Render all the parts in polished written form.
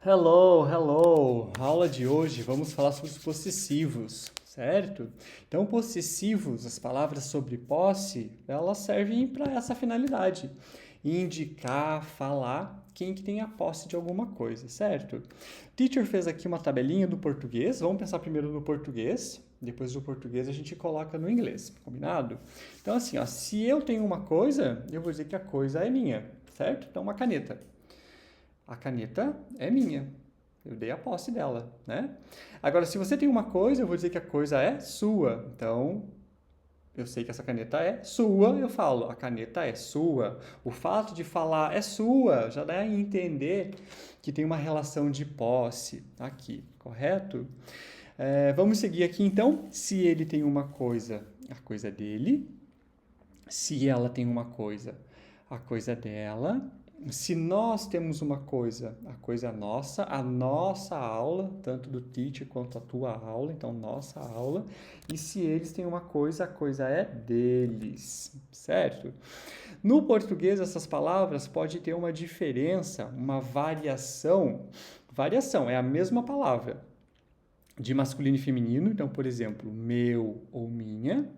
Hello, hello! Aula de hoje vamos falar sobre os possessivos, certo? Então, possessivos, as palavras sobre posse, elas servem para essa finalidade. Indicar, falar quem que tem a posse de alguma coisa, certo? O teacher fez aqui uma tabelinha do português. Vamos pensar primeiro no português, depois do português a gente coloca no inglês, combinado? Então, assim, ó, se eu tenho uma coisa, eu vou dizer que a coisa é minha, certo? Então, uma caneta. A caneta é minha. Eu dei a posse dela, né? Agora, se você tem uma coisa, eu vou dizer que a coisa é sua. Então, eu sei que essa caneta é sua, eu falo, a caneta é sua. O fato de falar é sua já dá a entender que tem uma relação de posse aqui, correto? Vamos seguir aqui então. Se ele tem uma coisa, a coisa é dele. Se ela tem uma coisa, a coisa é dela. Se nós temos uma coisa, a coisa é nossa, a nossa aula, tanto do teacher quanto a tua aula, então nossa aula. E se eles têm uma coisa, a coisa é deles, certo? No português, essas palavras podem ter uma diferença, uma variação. Variação é a mesma palavra de masculino e feminino, então, por exemplo, meu ou minha.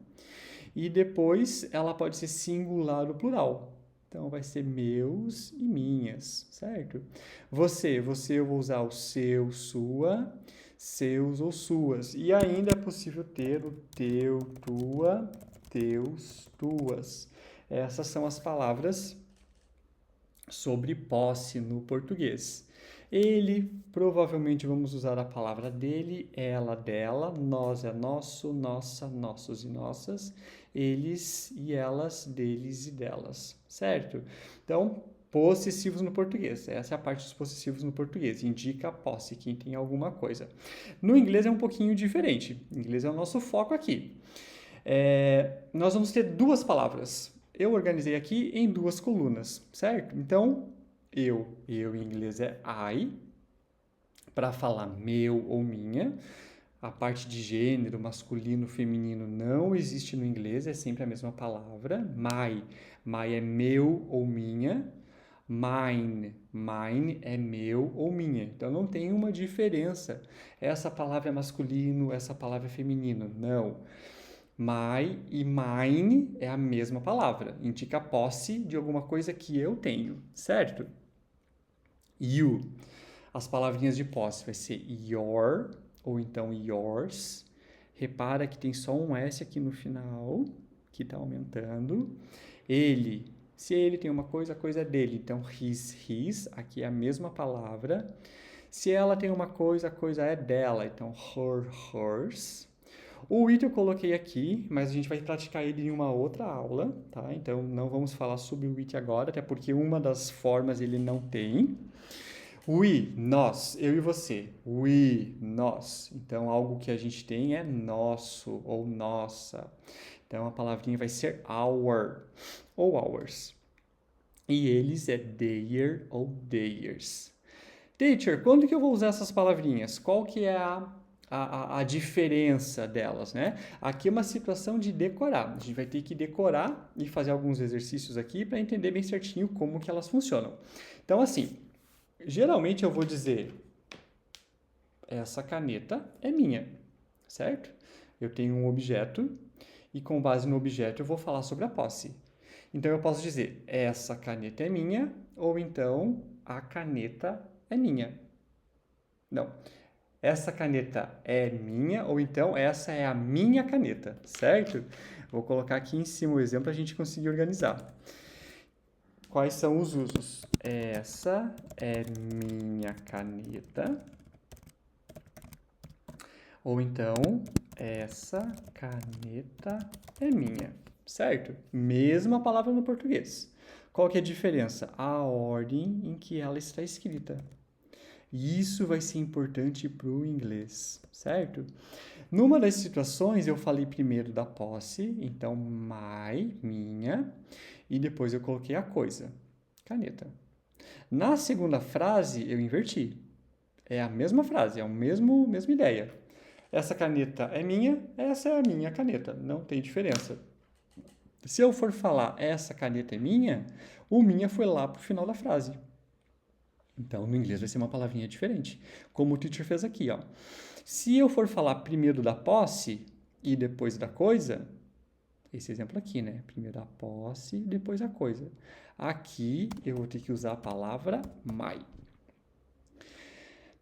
E depois ela pode ser singular ou plural. Então vai ser meus e minhas, certo? Você eu vou usar o seu, sua, seus ou suas. E ainda é possível ter o teu, tua, teus, tuas. Essas são as palavras sobre posse no português. Ele, provavelmente vamos usar a palavra dele, ela, dela, nós é nosso, nossa, nossos e nossas, eles e elas, deles e delas, certo? Então, possessivos no português. Essa é a parte dos possessivos no português. Indica a posse, quem tem alguma coisa. No inglês é um pouquinho diferente. O inglês é o nosso foco aqui. Nós vamos ter duas palavras. Eu organizei aqui em duas colunas, certo? Então, eu em inglês é I, para falar meu ou minha. A parte de gênero, masculino, feminino, não existe no inglês, é sempre a mesma palavra. My é meu ou minha. Mine é meu ou minha. Então não tem uma diferença. Essa palavra é masculino, essa palavra é feminino. Não. My e mine é a mesma palavra, indica a posse de alguma coisa que eu tenho, certo? You, as palavrinhas de posse vai ser your ou então yours. Repara que tem só um S aqui no final, que está aumentando. Ele, se ele tem uma coisa, a coisa é dele, então his, aqui é a mesma palavra. Se ela tem uma coisa, a coisa é dela, então hers. O it eu coloquei aqui, mas a gente vai praticar ele em uma outra aula, tá? Então não vamos falar sobre o it agora, até porque uma das formas ele não tem. We, nós, eu e você. We, nós. Então algo que a gente tem é nosso ou nossa. Então a palavrinha vai ser our ou ours. E eles é their ou theirs. Teacher, quando que eu vou usar essas palavrinhas? Qual que é a diferença delas, né? Aqui é uma situação de decorar. A gente vai ter que decorar e fazer alguns exercícios aqui para entender bem certinho como que elas funcionam. Então, assim, geralmente eu vou dizer, essa caneta é minha, certo? Eu tenho um objeto e com base no objeto eu vou falar sobre a posse. Então, eu posso dizer, essa caneta é minha, ou então, a caneta é minha. Não. Essa caneta é minha, ou então essa é a minha caneta, certo? Vou colocar aqui em cima o exemplo para a gente conseguir organizar. Quais são os usos? Essa é minha caneta. Ou então, essa caneta é minha, certo? Mesma palavra no português. Qual que é a diferença? A ordem em que ela está escrita. E isso vai ser importante para o inglês, certo? Numa das situações, eu falei primeiro da posse, então my, minha, e depois eu coloquei a coisa, caneta. Na segunda frase, eu inverti. É a mesma frase, é a mesma ideia. Essa caneta é minha, essa é a minha caneta, não tem diferença. Se eu for falar essa caneta é minha, o minha foi lá para o final da frase. Então, no inglês vai ser uma palavrinha diferente, como o teacher fez aqui, ó. Se eu for falar primeiro da posse e depois da coisa, esse exemplo aqui, né? Primeiro a posse e depois a coisa. Aqui eu vou ter que usar a palavra my.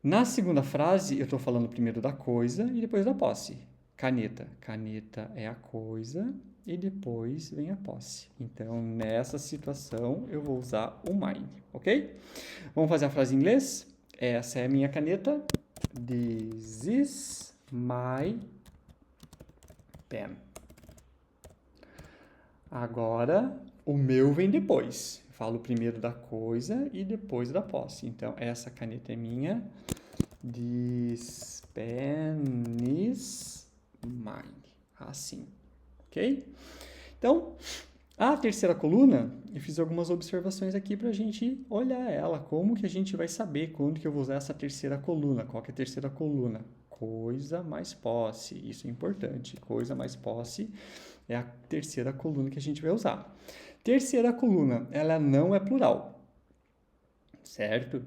Na segunda frase, eu estou falando primeiro da coisa e depois da posse. Caneta. Caneta é a coisa e depois vem a posse. Então, nessa situação, eu vou usar o mine, ok? Vamos fazer a frase em inglês? Essa é a minha caneta. This is my pen. Agora, o meu vem depois. Falo primeiro da coisa e depois da posse. Então, essa caneta é minha. This pen is mine. Assim, ok? Então, a terceira coluna, eu fiz algumas observações aqui para a gente olhar ela. Como que a gente vai saber quando que eu vou usar essa terceira coluna? Qual que é a terceira coluna? Coisa mais posse. Isso é importante. Coisa mais posse é a terceira coluna que a gente vai usar. Terceira coluna, ela não é plural, certo?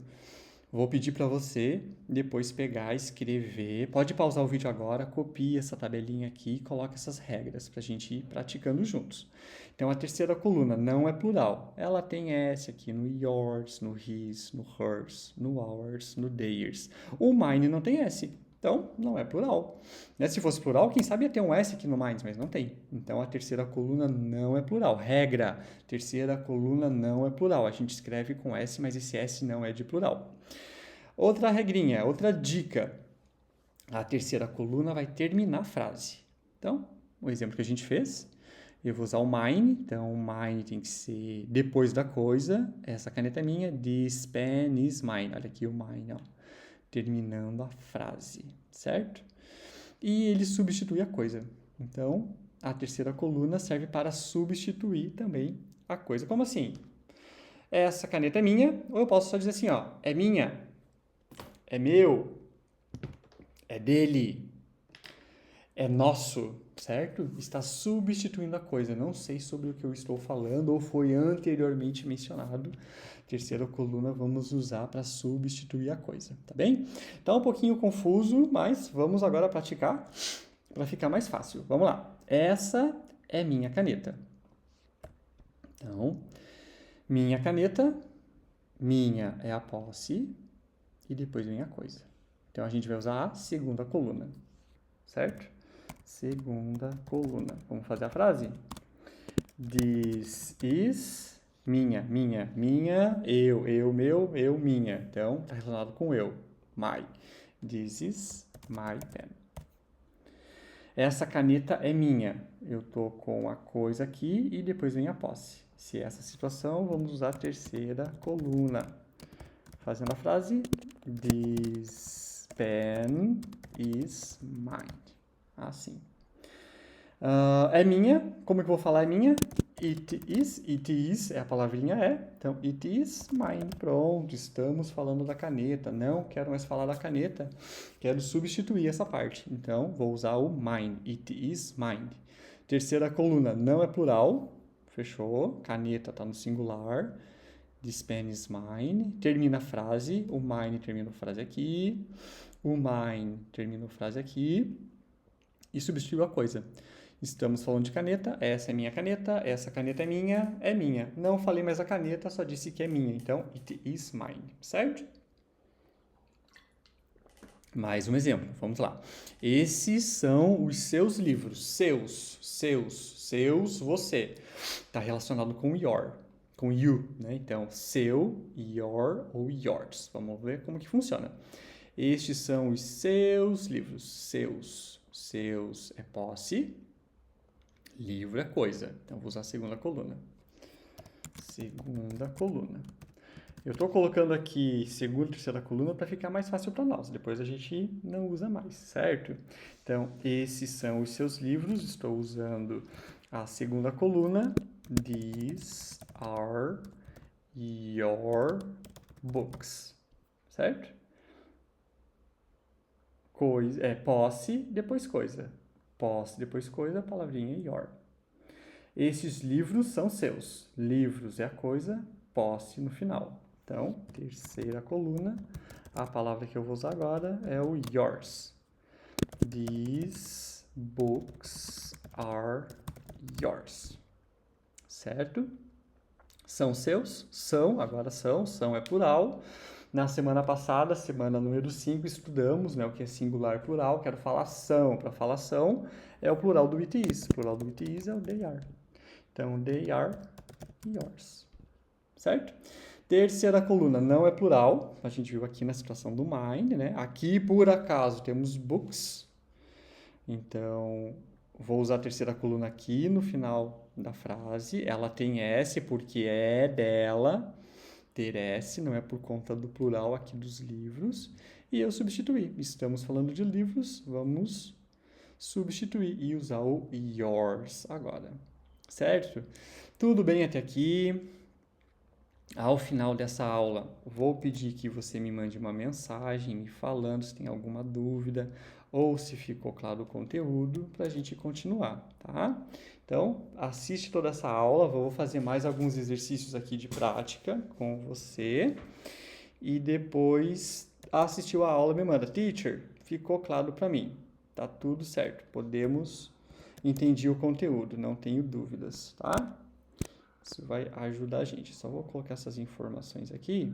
Vou pedir para você depois pegar, escrever. Pode pausar o vídeo agora, copie essa tabelinha aqui e coloque essas regras para a gente ir praticando juntos. Então, a terceira coluna não é plural. Ela tem S aqui no yours, no his, no hers, no ours, no theirs. O mine não tem S. Então, não é plural. Né? Se fosse plural, quem sabe ia ter um S aqui no mine, mas não tem. Então, a terceira coluna não é plural. Regra, terceira coluna não é plural. A gente escreve com S, mas esse S não é de plural. Outra regrinha, outra dica. A terceira coluna vai terminar a frase. Então, o exemplo que a gente fez, eu vou usar o mine. Então, o mine tem que ser depois da coisa. Essa caneta é minha. This pen is mine. Olha aqui o mine, ó. Terminando a frase, certo? E ele substitui a coisa. Então, a terceira coluna serve para substituir também a coisa. Como assim? Essa caneta é minha, ou eu posso só dizer assim, ó, é minha, é meu, é dele, é nosso, certo? Está substituindo a coisa. Não sei sobre o que eu estou falando ou foi anteriormente mencionado. Terceira coluna vamos usar para substituir a coisa, tá bem? Então, um pouquinho confuso, mas vamos agora praticar para ficar mais fácil. Vamos lá. Essa é minha caneta. Então, minha caneta, minha é a posse e depois vem a coisa. Então, a gente vai usar a segunda coluna, certo? Segunda coluna. Vamos fazer a frase? This is minha, eu, meu, eu, minha. Então, está relacionado com eu. My. This is my pen. Essa caneta é minha. Eu tô com a coisa aqui e depois vem a posse. Se é essa situação, vamos usar a terceira coluna. Fazendo a frase, this pen is mine. Assim. É minha. Como é que eu vou falar é minha? It is é a palavrinha é. Então, it is mine. Pronto, estamos falando da caneta. Não quero mais falar da caneta. Quero substituir essa parte. Então, vou usar o mine. It is mine. Terceira coluna, não é plural. Fechou. Caneta está no singular. This pen is mine. Termina a frase. O mine termina a frase aqui. O mine termina a frase aqui. E substituiu a coisa. Estamos falando de caneta, essa é minha caneta, essa caneta é minha. Não falei mais a caneta, só disse que é minha. Então, it is mine, certo? Mais um exemplo, vamos lá. Esses são os seus livros. Seus, você. Está relacionado com your, com you, né? Então, seu, your ou yours. Vamos ver como que funciona. Estes são os seus livros. Seus é posse. Livro é coisa. Então, vou usar a segunda coluna. Segunda coluna. Eu estou colocando aqui segunda e terceira coluna para ficar mais fácil para nós. Depois a gente não usa mais, certo? Então, esses são os seus livros. Estou usando a segunda coluna. These are your books. Certo? Coisa, posse, depois coisa. Posse, depois coisa, palavrinha your. Esses livros são seus. Livros é a coisa, posse no final. Então, terceira coluna, a palavra que eu vou usar agora é o yours. These books are yours. Certo? São seus? São, agora são é plural. Na semana passada, semana número 5, estudamos, né, o que é singular e plural. Quero falar são. Para falar são, é o plural do it is. O plural do it is é o they are. Então, they are yours. Certo? Terceira coluna não é plural. A gente viu aqui na situação do mind, né? Aqui, por acaso, temos books. Então, vou usar a terceira coluna aqui no final da frase. Ela tem S porque é dela. Ter S não é por conta do plural aqui dos livros. E eu substituí. Estamos falando de livros, vamos substituir e usar o yours agora. Certo? Tudo bem até aqui? Ao final dessa aula, vou pedir que você me mande uma mensagem me falando se tem alguma dúvida ou se ficou claro o conteúdo para a gente continuar, tá? Então, assiste toda essa aula, vou fazer mais alguns exercícios aqui de prática com você e depois assistiu a aula me manda, teacher, ficou claro para mim, tá tudo certo, entendi o conteúdo, não tenho dúvidas, tá? Isso vai ajudar a gente. Só vou colocar essas informações aqui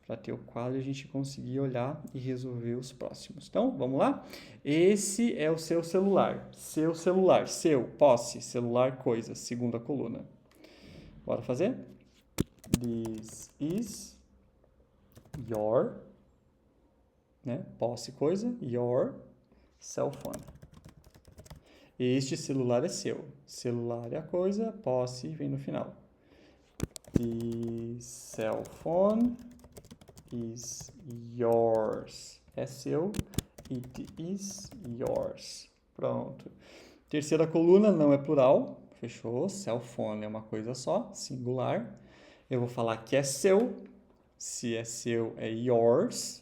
para ter o quadro e a gente conseguir olhar e resolver os próximos. Então, vamos lá? Esse é o seu celular. Seu celular. Seu, posse, celular, coisa. Segunda coluna. Bora fazer? This is your, né? Posse, coisa. Your cell phone. Este celular é seu. Celular é a coisa, posse vem no final. The cell phone is yours. É seu. It is yours. Pronto. Terceira coluna não é plural. Fechou. Cell phone é uma coisa só, singular. Eu vou falar que é seu. Se é seu, é yours.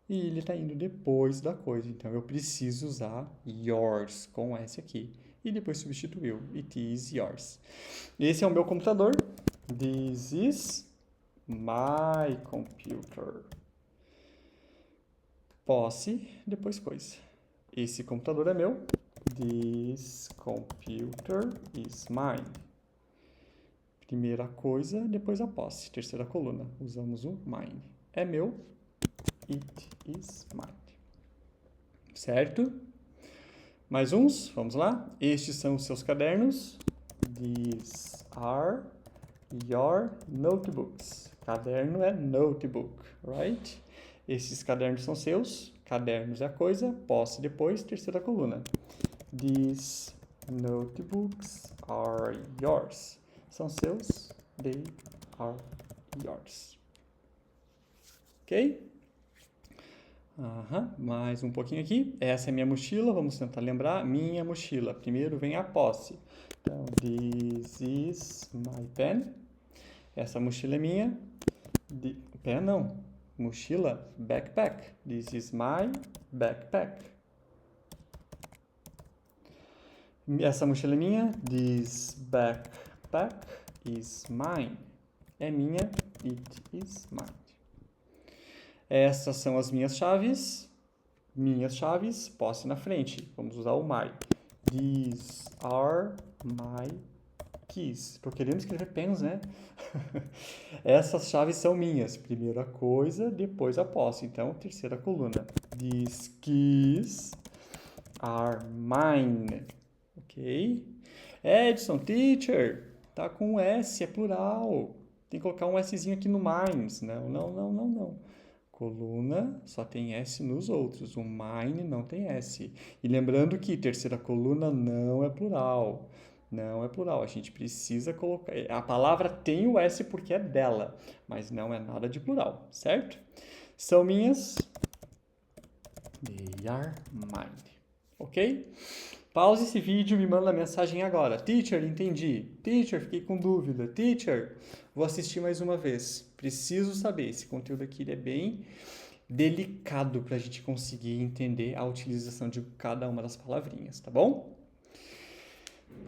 E ele está indo depois da coisa. Então, eu preciso usar yours com S aqui. E depois substituiu. It is yours. Esse é o meu computador. This is my computer. Posse, depois coisa. Esse computador é meu. This computer is mine. Primeira coisa, depois a posse. Terceira coluna. Usamos o mine. É meu. It is mine. Certo? Mais uns, vamos lá. Estes são os seus cadernos. These are your notebooks. Caderno é notebook, right? Esses cadernos são seus. Cadernos é a coisa. Posse depois, terceira coluna. These notebooks are yours. São seus. They are yours. Ok? Mais um pouquinho aqui. Essa é minha mochila, vamos tentar lembrar. Minha mochila. Primeiro vem a posse. Então, this is my pen. Essa mochila é minha. Pen não. Mochila, backpack. This is my backpack. Essa mochila é minha. This backpack is mine. É minha. It is mine. Essas são as minhas chaves. Minhas chaves, posse na frente. Vamos usar o my. These are my keys. Estou querendo escrever pens, né? Essas chaves são minhas. Primeira coisa, depois a posse. Então, terceira coluna. These keys are mine. Ok? Edson, teacher, tá com S, é plural. Tem que colocar um Szinho aqui no mines. Não. Coluna só tem S nos outros. O mine não tem S. E lembrando que terceira coluna não é plural. Não é plural. A gente precisa colocar... A palavra tem o S porque é dela, mas não é nada de plural, certo? São minhas. They are mine. Ok? Pause esse vídeo e me manda mensagem agora. Teacher, entendi. Teacher, fiquei com dúvida. Teacher, vou assistir mais uma vez. Preciso saber. Esse conteúdo aqui é bem delicado para a gente conseguir entender a utilização de cada uma das palavrinhas, tá bom?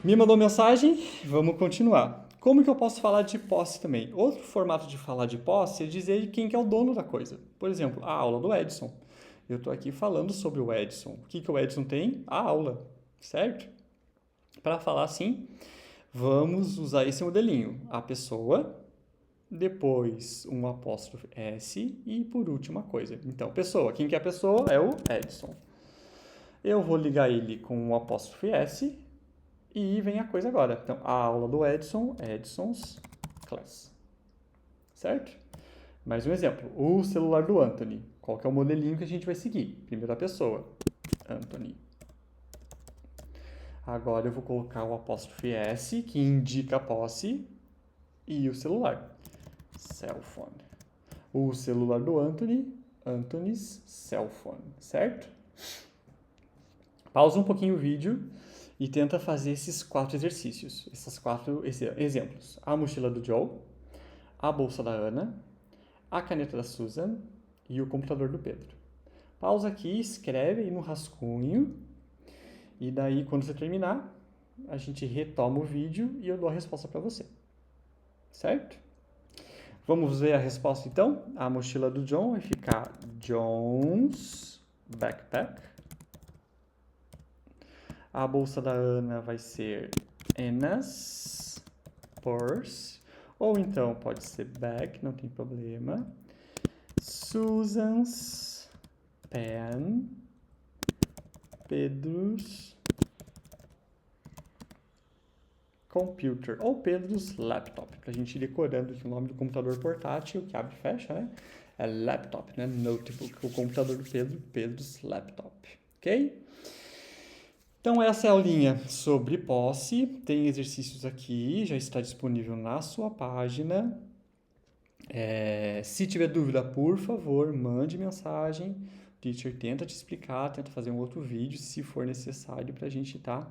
Me mandou mensagem? Vamos continuar. Como que eu posso falar de posse também? Outro formato de falar de posse é dizer quem que é o dono da coisa. Por exemplo, a aula do Edson. Eu estou aqui falando sobre o Edson. O que que o Edson tem? A aula, certo? Para falar assim, vamos usar esse modelinho. A pessoa, depois um apóstrofe S e por última coisa. Então, pessoa. Quem que é a pessoa? É o Edson. Eu vou ligar ele com o apóstrofe S e vem a coisa agora. Então, a aula do Edson, Edson's class. Certo? Mais um exemplo. O celular do Anthony. Qual que é o modelinho que a gente vai seguir? Primeira pessoa, Anthony. Agora eu vou colocar o apóstrofe S, que indica a posse, e o celular, cell phone. O celular do Anthony, Anthony's cell phone, certo? Pausa um pouquinho o vídeo e tenta fazer esses 4 exercícios, esses 4 exemplos. A mochila do Joe, a bolsa da Ana, a caneta da Susan e o computador do Pedro. Pausa aqui, escreve aí no rascunho e daí quando você terminar, a gente retoma o vídeo e eu dou a resposta para você. Certo? Vamos ver a resposta então? A mochila do John vai ficar John's backpack. A bolsa da Ana vai ser Anna's purse. Ou então pode ser bag, não tem problema. Susan's pen. Pedro's computer. Ou Pedro's laptop. Pra gente ir decorando aqui o nome do computador portátil, que abre e fecha, né? É laptop, né? Notebook. O computador do Pedro, Pedro's laptop. Ok? Então, essa é a aulinha sobre posse. Tem exercícios aqui, já está disponível na sua página. Se tiver dúvida, por favor, mande mensagem. O teacher tenta te explicar, tenta fazer um outro vídeo, se for necessário, para a gente estar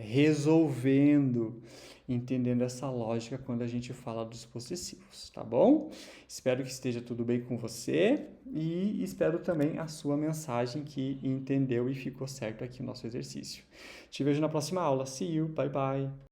resolvendo, entendendo essa lógica quando a gente fala dos possessivos, tá bom? Espero que esteja tudo bem com você e espero também a sua mensagem que entendeu e ficou certo aqui no nosso exercício. Te vejo na próxima aula. See you, bye bye!